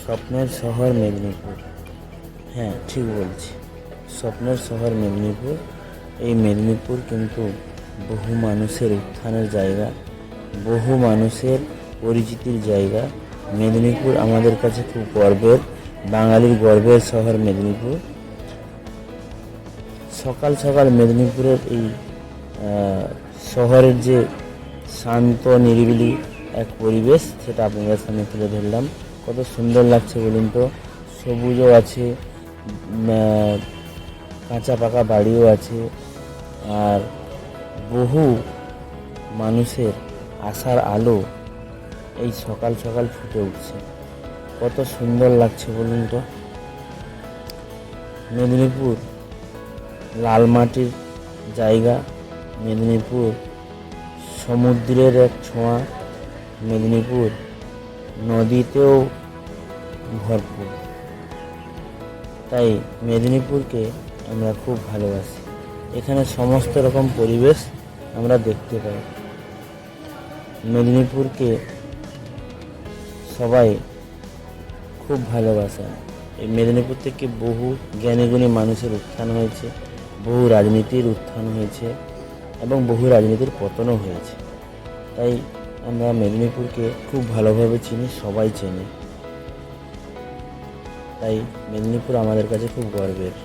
স্বপ্নের শহর মেদিনীপুর। হ্যাঁ, ঠিক বলছি, স্বপ্নের শহর মেদিনীপুর। এই মেদিনীপুর কিন্তু বহু মানুষের উত্থানের জায়গা, বহু মানুষের পরিচিতির জায়গা। মেদিনীপুর আমাদের কাছে খুব গর্বের, বাঙালির গর্বের শহর মেদিনীপুর। সকাল সকাল মেদিনীপুরের এই শহরের যে শান্ত নিরিবিলি এক পরিবেশ, সেটা আপনাদের সামনে তুলে ধরলাম। কত সুন্দর লাগছে বলুন তো। সবুজও আছে, কাঁচা পাকা বাড়িও আছে, আর বহু মানুষের আশার আলো এই সকাল সকাল ফুটে উঠছে। কত সুন্দর লাগছে বলুন তো। মেদিনীপুর লাল মাটির জায়গা, মেদিনীপুর সমুদ্রের এক ছোঁয়া, মেদিনীপুর নদীতেও ভরপুর। তাই মেদিনীপুরকে আমরা খুব ভালোবাসি। এখানে সমস্ত রকম পরিবেশ আমরা দেখতে পাই। মেদিনীপুরকে সবাই খুব ভালোবাসে। এই মেদিনীপুর থেকে বহু জ্ঞানীগুণী মানুষের উত্থান হয়েছে, বহু রাজনীতির উত্থান হয়েছে এবং বহু রাজনীতির পতনও হয়েছে। তাই আমরা মেদিনীপুরকে খুব ভালোভাবে চিনি, সবাই চেনে। তাই মেদিনীপুর আমাদের কাছে খুব গর্বের।